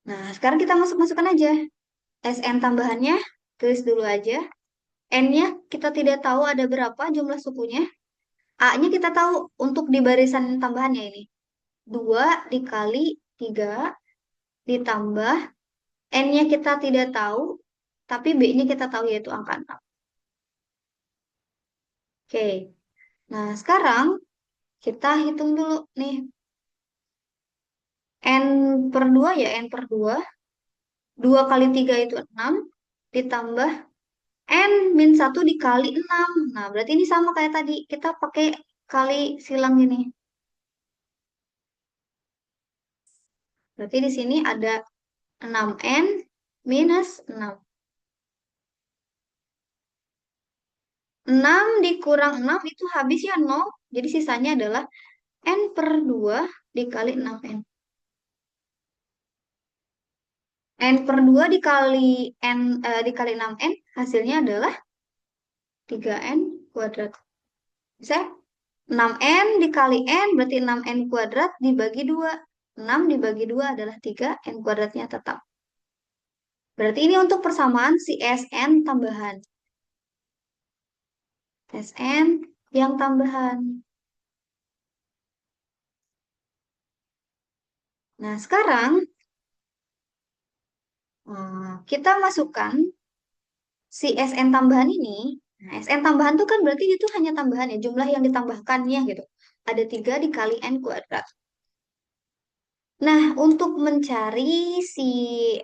A: Nah, sekarang kita masuk-masukkan aja. SN tambahannya, tulis dulu aja. N-nya kita tidak tahu ada berapa jumlah sukunya. A-nya kita tahu untuk di barisan tambahannya ini. 2 dikali 3 ditambah N-nya kita tidak tahu, tapi B-nya kita tahu yaitu angka 6. Oke, nah sekarang kita hitung dulu nih. N per 2 ya, N per 2. 2 kali 3 itu 6, ditambah N min 1 dikali 6. Nah, berarti ini sama kayak tadi. Kita pakai kali silang ini. Berarti di sini ada 6N minus 6. 6 dikurang 6 itu habis ya 0. Jadi sisanya adalah N per 2 dikali 6N. N per 2 dikali 6N hasilnya adalah 3N kuadrat. Bisa? 6N dikali N berarti 6N kuadrat dibagi 2. 6 dibagi 2 adalah 3N kuadratnya tetap. Berarti ini untuk persamaan si SN tambahan. SN yang tambahan. Nah, sekarang kita masukkan si SN tambahan ini. Nah, SN tambahan itu kan berarti itu hanya tambahan ya, jumlah yang ditambahkannya gitu. Ada 3 dikali N kuadrat. Nah, untuk mencari si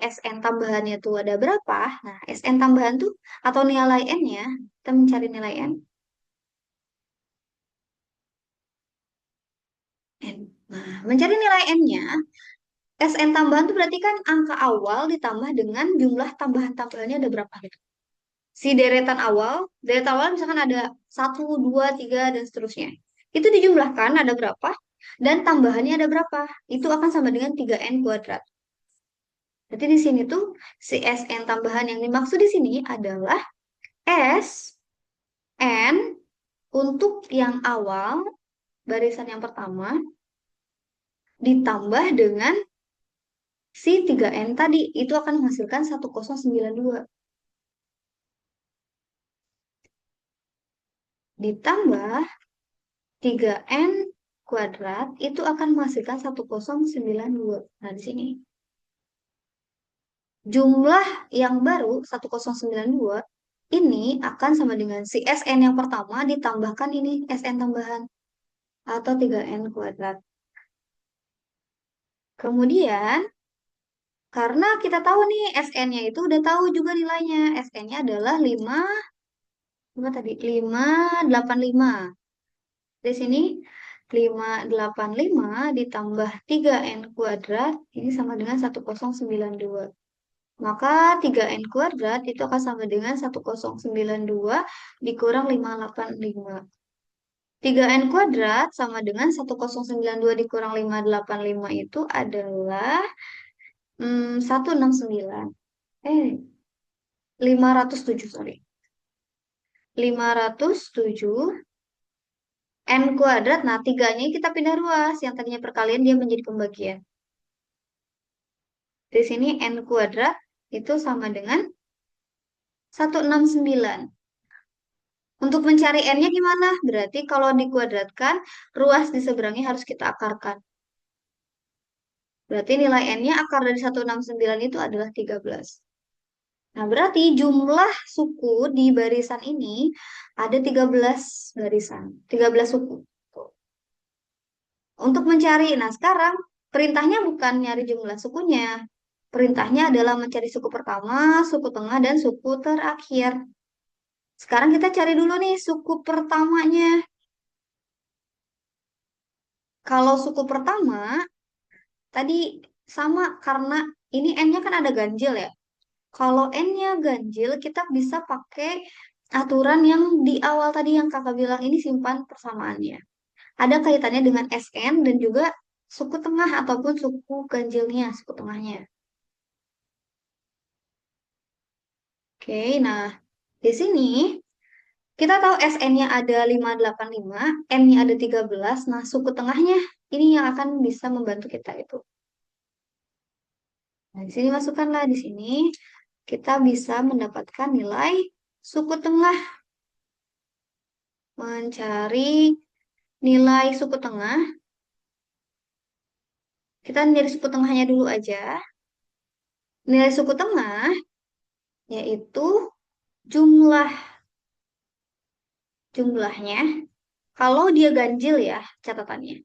A: SN tambahannya tuh ada berapa? Nah, SN tambahan tuh atau nilai N-nya, kita mencari nilai N. N. Nah, mencari nilai N-nya, SN tambahan tuh berarti kan angka awal ditambah dengan jumlah tambahan-tambahannya ada berapa gitu. Si deretan awal misalkan ada satu, 2, 3, dan seterusnya. Itu dijumlahkan ada berapa, dan tambahannya ada berapa. Itu akan sama dengan 3N kuadrat. Jadi di sini tuh si SN tambahan yang dimaksud di sini adalah S N untuk yang awal, barisan yang pertama, ditambah dengan si 3N tadi. Itu akan menghasilkan 1092. Ditambah 3N kuadrat, itu akan menghasilkan 1092. Nah, di sini. Jumlah yang baru 1092 ini akan sama dengan si SN yang pertama ditambahkan ini SN tambahan atau 3N kuadrat. Kemudian, karena kita tahu nih SN-nya itu udah tahu juga nilainya. SN-nya adalah 5, apa tadi? 585. Di sini 585 ditambah 3N kuadrat ini sama dengan 1092. Maka 3N kuadrat itu akan sama dengan 1092 dikurang 585. 3N kuadrat sama dengan 1092 dikurang 585 itu adalah 169. Eh, 507, sorry. 507 N kuadrat. Nah, tiganya kita pindah ruas. Yang tadinya perkalian dia menjadi pembagian. Di sini N kuadrat itu sama dengan 169. Untuk mencari N-nya gimana? Berarti kalau dikuadratkan, ruas di seberangnya harus kita akarkan. Berarti nilai N-nya akar dari 169 itu adalah 13. Nah, berarti jumlah suku di barisan ini ada 13 barisan, 13 suku. Tuh. Untuk mencari, nah sekarang perintahnya bukan nyari jumlah sukunya. Perintahnya adalah mencari suku pertama, suku tengah, dan suku terakhir. Sekarang kita cari dulu nih suku pertamanya. Kalau suku pertama, tadi sama karena ini N-nya kan ada ganjil ya. Kalau N-nya ganjil, kita bisa pakai aturan yang di awal tadi yang kakak bilang ini simpan persamaannya. Ada kaitannya dengan SN dan juga suku tengah ataupun suku ganjilnya, suku tengahnya. Oke, nah di sini kita tahu SN-nya ada 585, N-nya ada 13. Nah, suku tengahnya ini yang akan bisa membantu kita itu. Nah, di sini masukkanlah di sini kita bisa mendapatkan nilai suku tengah. Mencari nilai suku tengah. Kita nyari suku tengahnya dulu aja. Nilai suku tengah yaitu jumlah jumlahnya. Kalau dia ganjil ya catatannya.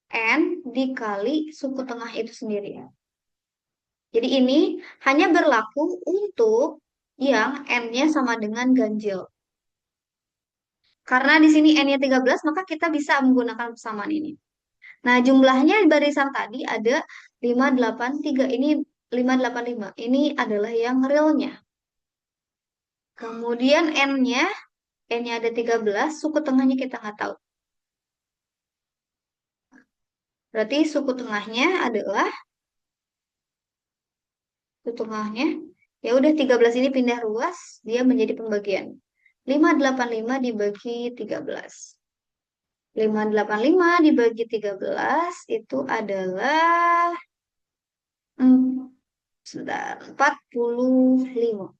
A: N dikali suku tengah itu sendiri ya. Jadi ini hanya berlaku untuk yang N-nya sama dengan ganjil. Karena di sini N-nya 13, maka kita bisa menggunakan persamaan ini. Nah, jumlahnya barisan tadi ada 583. Ini 585. Ini adalah yang realnya. Kemudian N-nya ada 13, suku tengahnya kita nggak tahu. Berarti suku tengahnya ya udah 13 ini pindah ruas, dia menjadi pembagian. 585 dibagi 13. 585 dibagi 13 itu adalah sebentar, 45.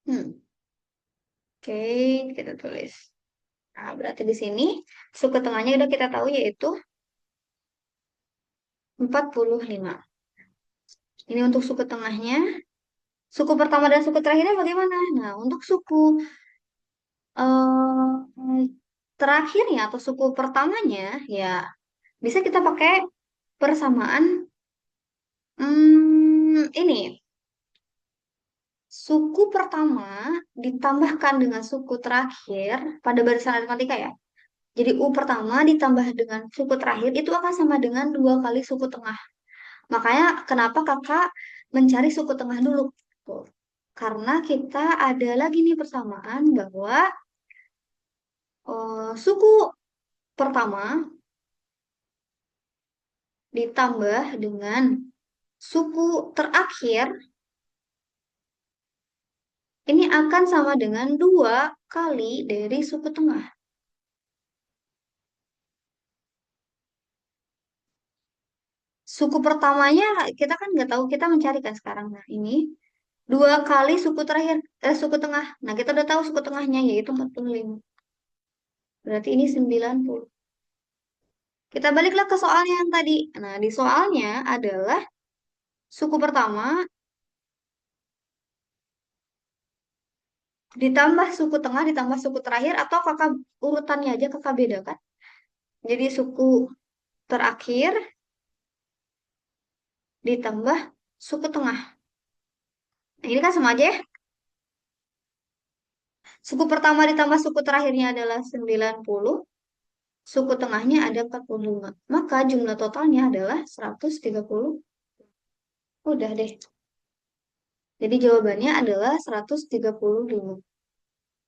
A: Hmm. Oke, kita tulis. Nah, berarti di sini suku tengahnya udah kita tahu yaitu 45. Ini untuk suku tengahnya. Suku pertama dan suku terakhirnya bagaimana? Nah, untuk suku eh terakhirnya atau suku pertamanya ya bisa kita pakai persamaan ini suku pertama ditambahkan dengan suku terakhir pada barisan aritmatika ya. Jadi U pertama ditambah dengan suku terakhir itu akan sama dengan dua kali suku tengah. Makanya kenapa kakak mencari suku tengah dulu? Tuh. Karena kita ada lagi nih persamaan bahwa suku pertama ditambah dengan suku terakhir ini akan sama dengan dua kali dari suku tengah. Suku pertamanya kita kan nggak tahu, kita mencarikan sekarang. Nah, ini dua kali suku terakhir, suku tengah. Nah, kita udah tahu suku tengahnya yaitu 45. Berarti ini 90. Kita baliklah ke soalnya yang tadi. Nah, di soalnya adalah suku pertama ditambah suku tengah ditambah suku terakhir atau kakak urutannya aja kakak bedakan. Jadi suku terakhir ditambah suku tengah. Nah, ini kan sama aja ya. Suku pertama ditambah suku terakhirnya adalah 90. Suku tengahnya ada 45. Maka jumlah totalnya adalah 130. Udah deh. Jadi jawabannya adalah 135.